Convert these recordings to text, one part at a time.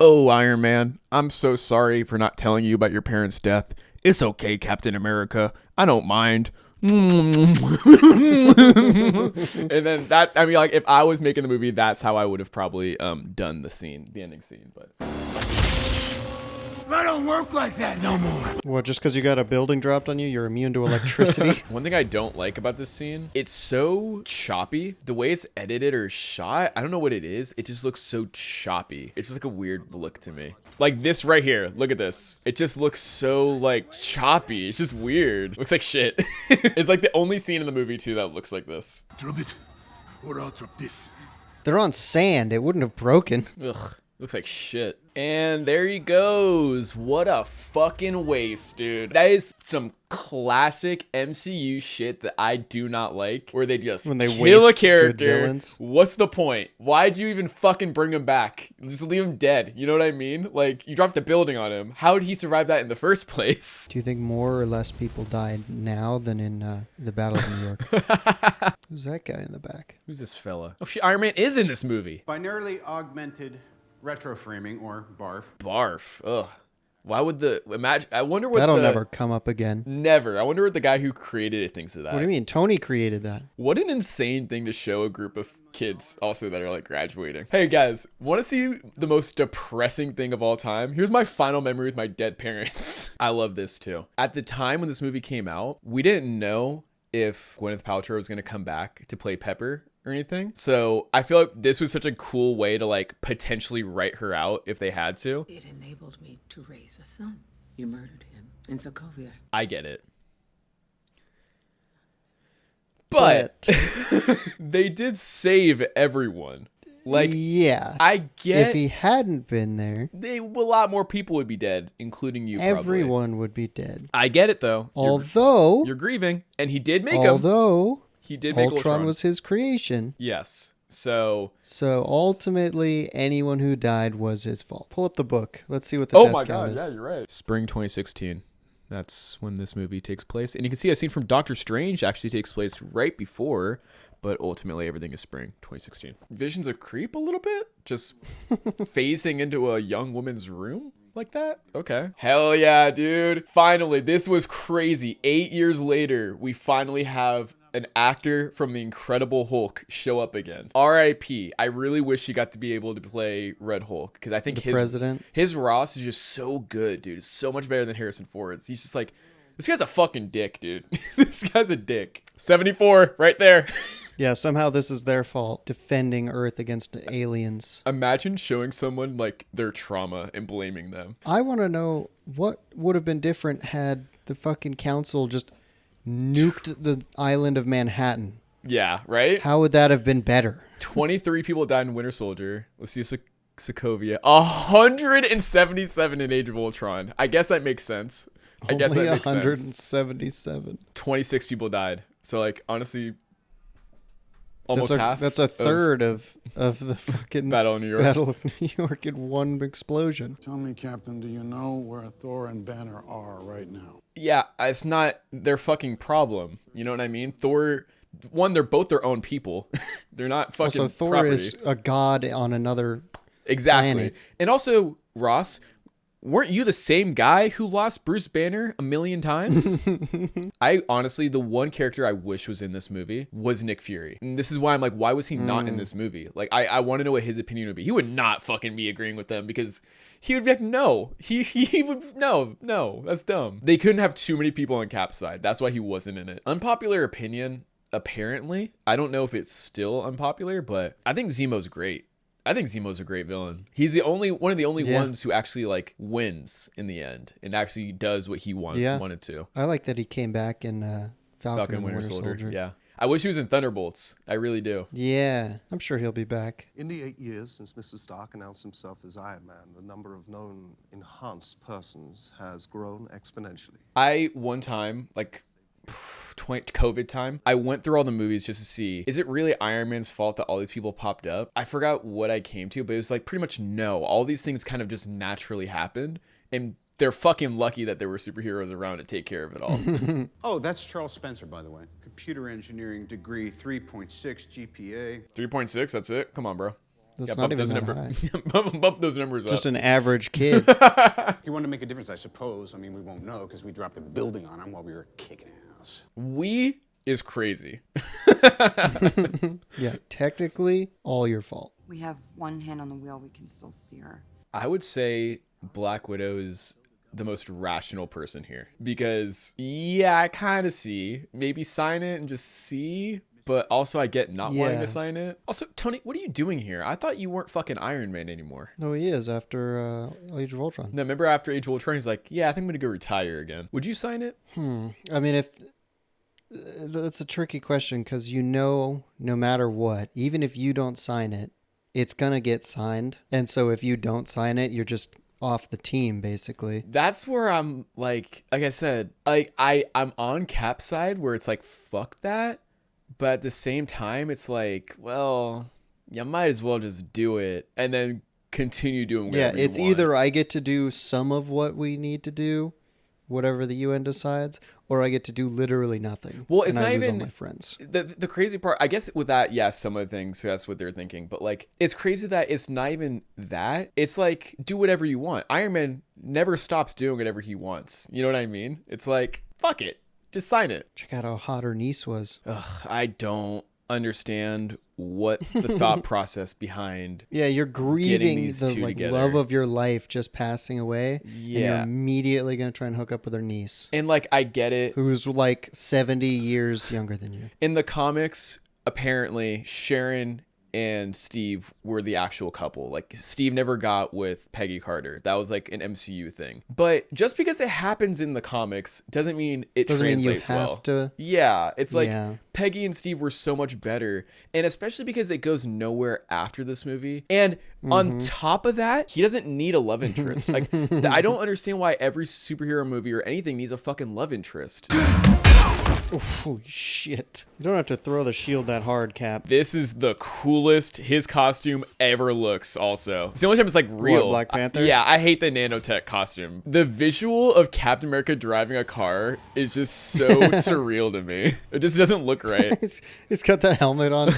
Oh, Iron Man, I'm so sorry for not telling you about your parents' death. It's okay, Captain America. I don't mind. And then that, I mean, like, if I was making the movie, that's how I would have probably done the ending scene. But I don't work like that no more. What, just because you got a building dropped on you, you're immune to electricity? one thing I don't like about this scene, it's so choppy. The way it's edited or shot, I don't know what it is. It just looks so choppy. It's just like a weird look to me. Like this right here. Look at this. It just looks so like choppy. It's just weird. Looks like shit. It's like the only scene in the movie too that looks like this. Drop it, or I'll drop this. They're on sand. It wouldn't have broken. Ugh. Looks like shit. And there he goes. What a fucking waste, dude. That is some classic MCU shit that I do not like. Where they just When they kill waste a good character. villains. What's the point? Why'd you even fucking bring him back? Just leave him dead. You know what I mean? Like, you dropped a building on him. How did he survive that in the first place? Do you think more or less people died now than in the Battle of New York? Who's that guy in the back? Who's this fella? Oh shit, Iron Man is in this movie. Binarily augmented retroframing, or BARF. Barf. Ugh. Why would I wonder what That'll never come up again. Never. I wonder what the guy who created it thinks of that. What do you mean? Tony created that. What an insane thing to show a group of kids also that are like graduating. Hey guys, want to see the most depressing thing of all time? Here's my final memory with my dead parents. I love this too. At the time when this movie came out, we didn't know if Gwyneth Paltrow was going to come back to play Pepper or anything. So I feel like this was such a cool way to like potentially write her out if they had to. It enabled me to raise a son. You murdered him in Sokovia. I get it. But they did save everyone. Like, yeah. I get If he hadn't been there, a lot more people would be dead, including you. Probably. everyone would be dead. I get it though. Although, You're grieving, and he did make him. He did make Ultron was his creation. Yes. So ultimately, anyone who died was his fault. Pull up the book. Let's see what the oh death my count god, is. yeah, you're right. Spring 2016. That's when this movie takes place, and you can see a scene from Doctor Strange actually takes place right before. But ultimately, everything is spring 2016. Vision's a creep a little bit, just phasing into a young woman's room like that. Okay. Hell yeah, dude. Finally, this was crazy. 8 years later, we finally have an actor from The Incredible Hulk show up again. R.I.P. I really wish he got to be able to play Red Hulk because I think his Ross is just so good, dude. It's so much better than Harrison Ford's. He's just like, this guy's a fucking dick, dude. This guy's a dick. 74, right there. Yeah, somehow this is their fault, defending Earth against aliens. Imagine showing someone like their trauma and blaming them. I want to know what would have been different had the fucking council just nuked the island of Manhattan. Yeah, right? How would that have been better? 23 people died in Winter Soldier. Let's see Sokovia. 177 in Age of Ultron. I guess that makes sense. I guess that Only makes 177. 26 people died. So like honestly, almost half. That's a third of the fucking Battle of New York. Battle of New York in one explosion. Tell me, Captain, do you know where Thor and Banner are right now? Yeah, it's not their fucking problem. You know what I mean? Thor, one, they're both their own people. They're not fucking Also, Thor property. is a god on another Exactly. planet. And also, Ross, weren't you the same guy who lost Bruce Banner 1,000,000 times? I honestly, the one character I wish was in this movie was Nick Fury. And this is why I'm like, why was he not in this movie? Like, I want to know what his opinion would be. He would not fucking be agreeing with them because he would be like, no. He would, no, that's dumb. They couldn't have too many people on Cap's side. That's why he wasn't in it. Unpopular opinion, apparently. I don't know if it's still unpopular, but I think Zemo's great. I think Zemo's a great villain. He's one of the only ones who actually like wins in the end and actually does what he wanted to. I like that he came back in Falcon and Winter Soldier. Yeah. I wish he was in Thunderbolts. I really do. Yeah, I'm sure he'll be back. In the 8 years since Mr. Stark announced himself as Iron Man, the number of known enhanced persons has grown exponentially. I, one time, like COVID time, I went through all the movies just to see, is it really Iron Man's fault that all these people popped up? I forgot what I came to, but it was like pretty much no. All these things kind of just naturally happened, and they're fucking lucky that there were superheroes around to take care of it all. Oh, that's Charles Spencer, by the way. Computer engineering degree, 3.6 GPA. 3.6, that's it? Come on, bro. That's Yeah, not bump even those that numbers. high. Bump those numbers Just up. an average kid. He wanted to make a difference, I suppose. I mean, we won't know because we dropped the building on him while we were kicking ass. We is crazy. Yeah, technically, all your fault. We have one hand on the wheel, we can still steer. I would say Black Widow is the most rational person here because, yeah, I kind of see. Maybe sign it and just see. But also, I get not wanting Yeah. to sign it. Also, Tony, what are you doing here? I thought you weren't fucking Iron Man anymore. No, he is after Age of Ultron. No, remember after Age of Ultron, he's like, yeah, I think I'm going to go retire again. Would you sign it? I mean, if that's a tricky question because no matter what, even if you don't sign it, it's gonna get signed. And so if you don't sign it, you're just off the team, basically. That's where I'm like I said, I'm on Cap's side where it's like, fuck that. But at the same time, it's like, well, you might as well just do it and then continue doing Yeah, whatever you it's want. either I get to do some of what we need to do, whatever the UN decides, or I get to do literally nothing. Well, it's and not I lose even all my friends. the crazy part. I guess with that, yes, some of the things that's what they're thinking. But like, it's crazy that it's not even that. It's like, do whatever you want. Iron Man never stops doing whatever he wants. You know what I mean? It's like, fuck it, just sign it. Check out how hot her niece was. Ugh, I don't understand what the thought process behind. Yeah, you're grieving these the two like together. love of your life just passing away. And you're Yeah. immediately gonna try and hook up with her niece, And like, I get it. who's like 70 years younger than you. In the comics, apparently Sharon and Steve were the actual couple. Like, Steve never got with Peggy Carter. That was like an MCU thing. But just because it happens in the comics doesn't mean it Doesn't mean you translates have well. to. Yeah, it's like Yeah. Peggy and Steve were so much better, and especially because it goes nowhere after this movie. And on top of that, he doesn't need a love interest. Like, I don't understand why every superhero movie or anything needs a fucking love interest. Holy shit! You don't have to throw the shield that hard, Cap. This is the coolest his costume ever looks. Also, it's the only time it's like real. Black Panther? Yeah, I hate the nanotech costume. The visual of Captain America driving a car is just so surreal to me. It just doesn't look right. It's got the helmet on.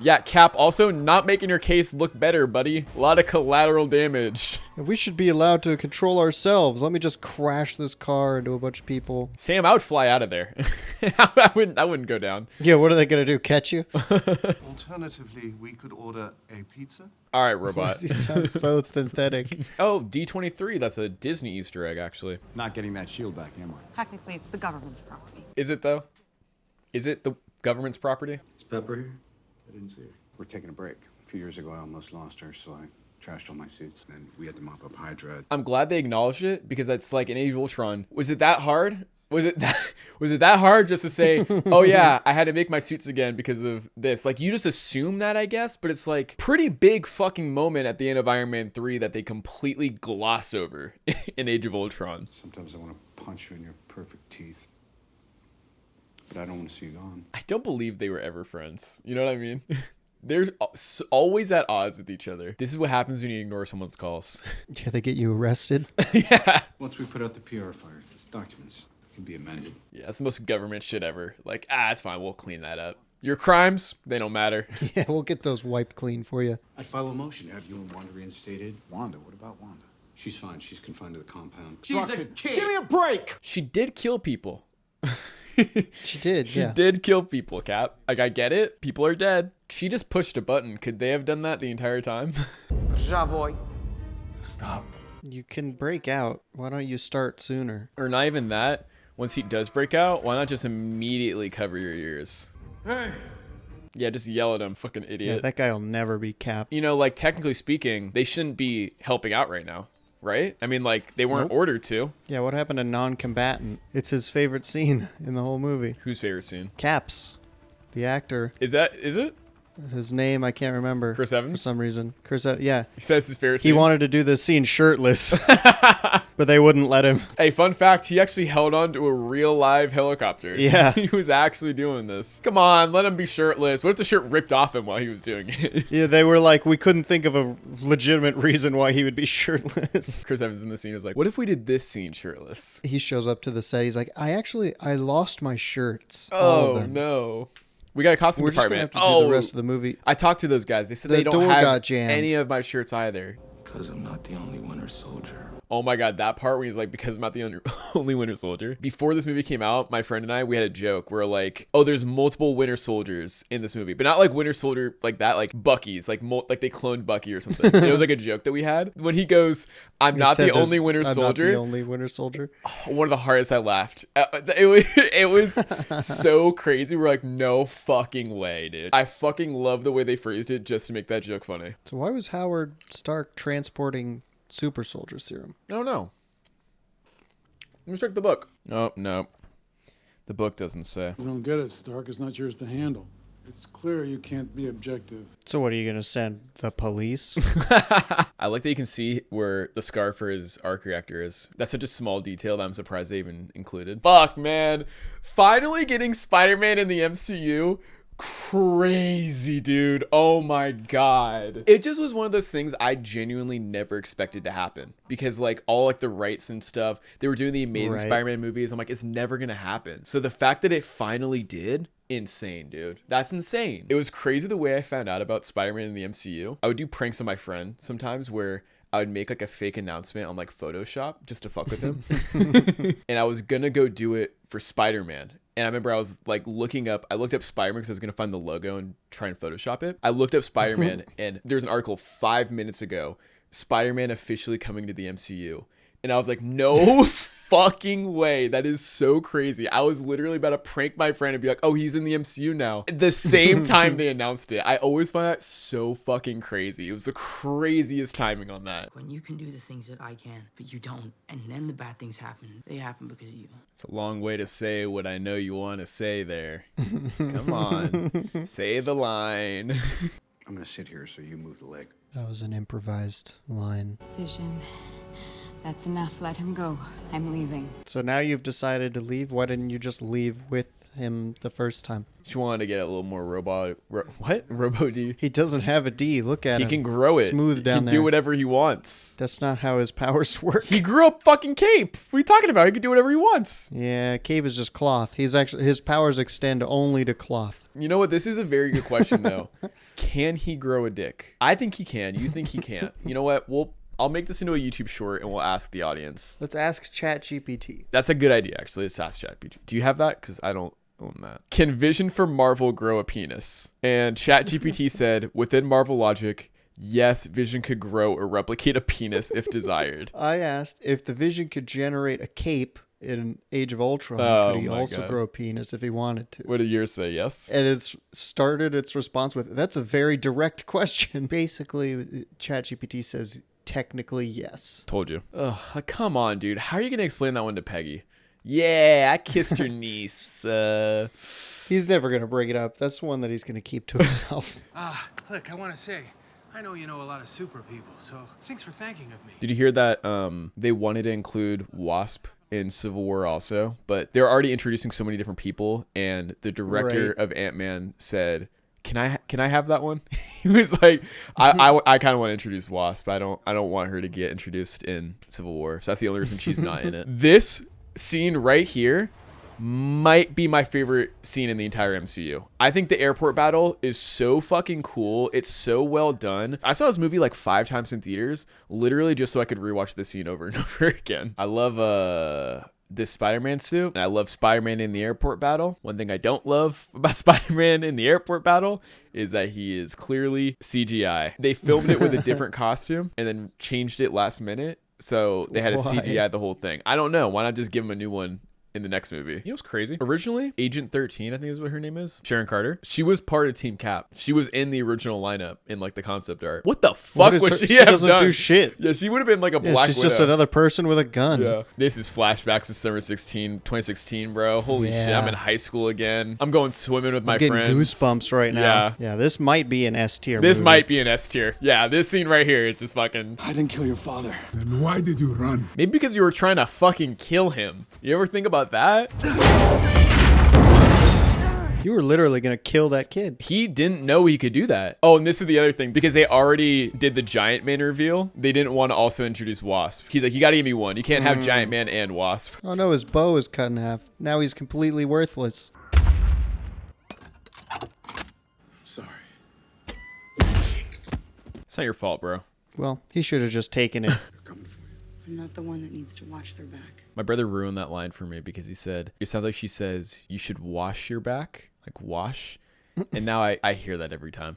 Yeah, Cap, also not making your case look better, buddy. A lot of collateral damage. We should be allowed to control ourselves. Let me just crash this car into a bunch of people. Sam, I would fly out of there. I wouldn't go down. Yeah, what are they gonna do? Catch you? Alternatively, we could order a pizza. All right, robot. He sounds so synthetic. Oh, D23. That's a Disney Easter egg, actually. Not getting that shield back, am I? Technically, it's the government's property. Is it though? Is it the government's property? Is Pepper here? I didn't see her. We're taking a break. A few years ago, I almost lost her, so I trashed all my suits. Then we had to mop up Hydra. I'm glad they acknowledged it because that's like in Age of Ultron. Was it that hard? Was it that hard just to say, oh yeah, I had to make my suits again because of this? Like, you just assume that, I guess, but it's like pretty big fucking moment at the end of Iron Man 3 that they completely gloss over in Age of Ultron. Sometimes I want to punch you in your perfect teeth. But I don't want to see you gone. I don't believe they were ever friends. You know what I mean? They're always at odds with each other. This is what happens when you ignore someone's calls. Yeah, they get you arrested. Yeah. Once we put out the PR fire, these documents can be amended. Yeah, that's the most government shit ever. Like, it's fine. We'll clean that up. Your crimes, they don't matter. Yeah, we'll get those wiped clean for you. I'd file a motion to have you and Wanda reinstated. Wanda? What about Wanda? She's fine. She's confined to the compound. She's a kid. Give me a break. She did kill people. She did, She yeah. did kill people, Cap. Like, I get it. People are dead. She just pushed a button. Could they have done that the entire time? Stop. You can break out. Why don't you start sooner? Or not even that. Once he does break out, why not just immediately cover your ears? Hey. Yeah, just yell at him, fucking Yeah, idiot. that guy will never be Cap. You know, like, technically speaking, they shouldn't be helping out right now, right? I mean, like, they weren't ordered to. Yeah, what happened to non-combatant? It's his favorite scene in the whole movie. Whose favorite scene? Caps, the actor. Is it? His name I can't remember. Chris Evans? For some reason. Yeah. He says his favorite He scene. wanted to do this scene shirtless, but they wouldn't let him. Hey, fun fact, he actually held on to a real live helicopter. Yeah. He was actually doing this. Come on, let him be shirtless. What if the shirt ripped off him while he was doing it? Yeah, they were like, we couldn't think of a legitimate reason why he would be shirtless. Chris Evans in the scene is like, what if we did this scene shirtless? He shows up to the set. He's like, I lost my shirts. All of Oh, them. no. We got a costume We're just gonna department. have to do the rest of the movie. I talked to those guys. They said The they don't door have got jammed. any of my shirts either. Because I'm not the only Winter Soldier. Oh my god, that part where he's like, because I'm not the only Winter Soldier. Before this movie came out, my friend and I, we had a joke. We're like, oh, there's multiple Winter Soldiers in this movie, but not like Winter Soldier like that, like Bucky's, like like they cloned Bucky or something. It was like a joke that we had when he goes, "I'm not the only Winter I'm Soldier." not the only Winter Soldier. One of the hardest I laughed. It was so crazy. We're like, no fucking way, dude. I fucking love the way they phrased it just to make that joke funny. So why was Howard Stark transporting super soldier serum? I don't know. Let me check the book. Oh, no. The book doesn't say. You don't get it, Stark. It's not yours to handle. It's clear you can't be objective. So what are you gonna send the police? I like that you can see where the scar for his arc reactor is. That's such a small detail that I'm surprised they even included. Fuck, man. Finally getting Spider-Man in the MCU. Crazy, dude. Oh my god. It just was one of those things I genuinely never expected to happen, because like all like the rights and stuff, they were doing the Amazing Spider-Man movies. I'm like, it's never gonna happen. So the fact that it finally did, insane, dude. That's insane. It was crazy the way I found out about Spider-Man in the MCU. I would do pranks on my friend sometimes where I would make like a fake announcement on like Photoshop just to fuck with him. And I was gonna go do it for Spider-Man. And I remember I was like I looked up Spider-Man because I was going to find the logo and try and Photoshop it. I looked up Spider-Man and there's an article 5 minutes ago, Spider-Man officially coming to the MCU. And I was like, no fucking way. That is so crazy. I was literally about to prank my friend and be like, oh, he's in the MCU now. At the same time they announced it. I always find that so fucking crazy. It was the craziest timing on that. When you can do the things that I can, but you don't, and then the bad things happen, they happen because of you. It's a long way to say what I know you want to say there. Come on. Say the line. I'm gonna sit here so you move the leg. That was an improvised line. Vision. That's enough. Let him go. I'm leaving. So now you've decided to leave. Why didn't you just leave with him the first time? She wanted to get a little more Robo D. He doesn't have a D. Look at him. He can grow it. Smooth down he can there. do whatever he wants. That's not how his powers work. He grew up fucking Cape. What are you talking about? He can do whatever he wants. Yeah, Cape is just cloth. His powers extend only to cloth. You know what? This is a very good question though. Can he grow a dick? I think he can. You think he can't? You know what? I'll make this into a YouTube short and we'll ask the audience. Let's ask ChatGPT. That's a good idea, actually. Let's ask ChatGPT. Do you have that? Because I don't own that. Can Vision from Marvel grow a penis? And ChatGPT said, within Marvel logic, yes, Vision could grow or replicate a penis if desired. I asked if the Vision could generate a cape in Age of Ultron, could he also grow a penis if he wanted to? What did yours say? Yes? And it's started its response with, that's a very direct question. Basically, ChatGPT says, technically, yes. Told you. Ugh, come on, dude. How are you going to explain that one to Peggy? Yeah, I kissed your niece. He's never going to bring it up. That's one that he's going to keep to himself. Look, I want to say, I know you know a lot of super people, so thanks for thanking of me. Did you hear that they wanted to include Wasp in Civil War also, but they're already introducing so many different people, and the director of Ant-Man said, Can I have that one? He was like, I kind of want to introduce Wasp. I don't want her to get introduced in Civil War. So that's the only reason she's not in it. This scene right here might be my favorite scene in the entire MCU. I think the airport battle is so fucking cool. It's so well done. I saw this movie like 5 times in theaters, literally just so I could rewatch the scene over and over again. I love this Spider-Man suit, and I love Spider-Man in the airport battle. One thing I don't love about Spider-Man in the airport battle is that he is clearly CGI. They filmed it with a different costume and then changed it last minute, so they had to CGI the whole thing. I don't know. Why not just give him a new one in the next movie? You know what's crazy? Originally, Agent 13, I think is what her name is, Sharon Carter, she was part of Team Cap. She was in the original lineup in like the concept art. What the fuck would she have doesn't done? do shit. Yeah, she would have been like a Black she's Widow. just another person with a gun. Yeah. This is flashbacks to summer 2016, bro. Holy shit, I'm in high school again. I'm going swimming with my getting friends. Goosebumps right now. Yeah, this might be an S tier This movie. might be an S tier. Yeah, this scene right here is just fucking... I didn't kill your father. Then why did you run? Maybe because you were trying to fucking kill him. You ever think about that? You were literally going to kill that kid. He didn't know he could do that. Oh, and this is the other thing. Because they already did the Giant Man reveal, they didn't want to also introduce Wasp. He's like, you got to give me one. You can't have Giant Man and Wasp. Oh no, his bow is cut in half. Now he's completely worthless. Sorry. It's not your fault, bro. Well, he should have just taken it. They're coming for you. I'm not the one that needs to watch their back. My brother ruined that line for me because he said, it sounds like she says, you should wash your back. Like wash. And now I hear that every time.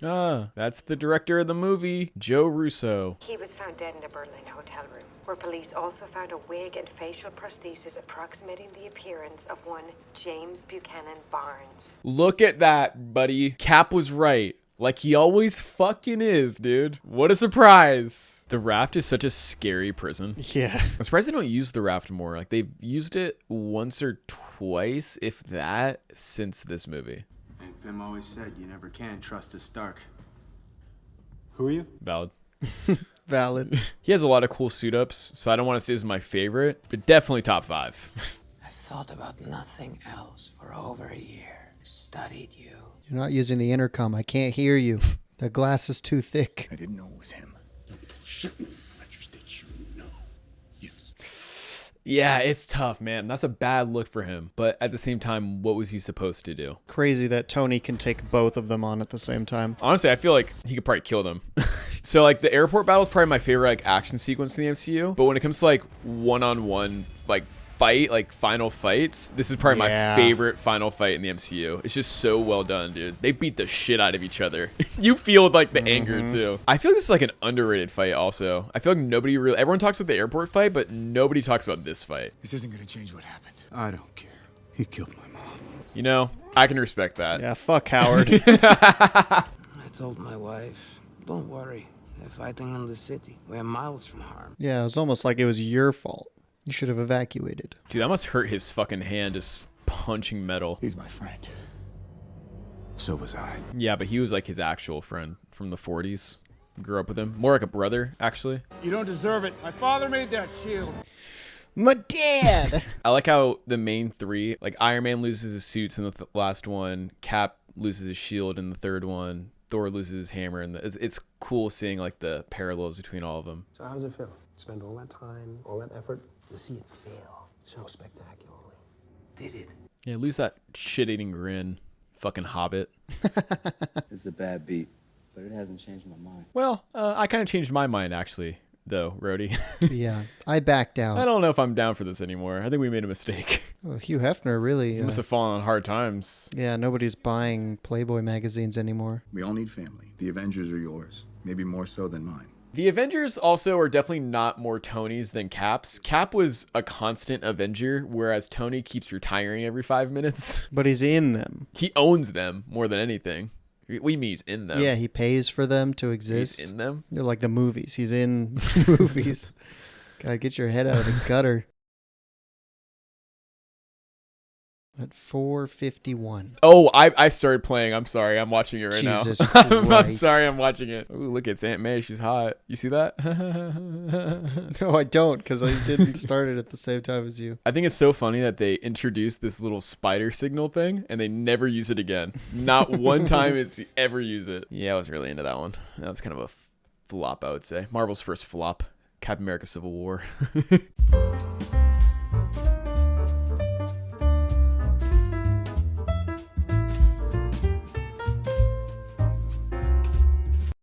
Ah, that's the director of the movie, Joe Russo. He was found dead in a Berlin hotel room, where police also found a wig and facial prosthesis approximating the appearance of one James Buchanan Barnes. Look at that, buddy. Cap was right. Like he always fucking is, dude. What a surprise. The Raft is such a scary prison. Yeah. I'm surprised they don't use the Raft more. Like they've used it once or twice, if that, since this movie. Hank Pym always said you never can trust a Stark. Who are you? Valid. Valid. He has a lot of cool suit ups, so I don't want to say this is my favorite, but definitely top 5. I've thought about nothing else for over a year. Studied you. You're not using the intercom. I can't hear you. The glass is too thick. I didn't know it was him. I just did you know. Yes. Yeah, it's tough, man. That's a bad look for him. But at the same time, what was he supposed to do? Crazy that Tony can take both of them on at the same time. Honestly, I feel like he could probably kill them. So like the airport battle is probably my favorite like action sequence in the MCU. But when it comes to like one-on-one like fight, like final fights, this is probably my favorite final fight in the MCU. It's just so well done, dude. They beat the shit out of each other. You feel like the anger too. I feel this is like an underrated fight also. I feel like everyone talks about the airport fight, but nobody talks about this fight. This isn't gonna change what happened. I don't care. He killed my mom. You know, I can respect that. Yeah, fuck Howard. I told my wife, don't worry. They're fighting in the city. We're miles from harm. Yeah, it was almost like it was your fault. You should have evacuated. Dude, that must hurt his fucking hand just punching metal. He's my friend. So was I. Yeah, but he was like his actual friend from the 40s. Grew up with him. More like a brother, actually. You don't deserve it. My father made that shield. My dad! I like how the main 3, like Iron Man loses his suits in the last one, Cap loses his shield in the third one, Thor loses his hammer, and it's cool seeing like the parallels between all of them. So how does it feel? Spend all that time, all that effort to see it fail so spectacularly. Did it? Yeah, lose that shit-eating grin. Fucking Hobbit. It's a bad beat, but it hasn't changed my mind. Well, I kind of changed my mind actually, though, Rhodey. Yeah, I backed out. I don't know if I'm down for this anymore. I think we made a mistake. Well, Hugh Hefner really... He must have fallen on hard times. Yeah, nobody's buying Playboy magazines anymore. We all need family. The Avengers are yours. Maybe more so than mine. The Avengers also are definitely not more Tonys than Cap's. Cap was a constant Avenger, whereas Tony keeps retiring every 5 minutes. But he's in them. He owns them more than anything. We mean he's in them. Yeah, he pays for them to exist. He's in them? They're like the movies. He's in movies. Gotta get your head out of the gutter. At 4:51. Oh, I started playing. I'm sorry. I'm watching it right Jesus now. I'm Christ. sorry. I'm watching it. Ooh, look, it's Aunt May. She's hot. You see that? No, I don't, because I didn't start it at the same time as you. I think it's so funny that they introduced this little spider signal thing and they never use it again. Not one time is he ever use it. Yeah, I was really into that one. That was kind of a flop, I would say. Marvel's first flop. Captain America Civil War.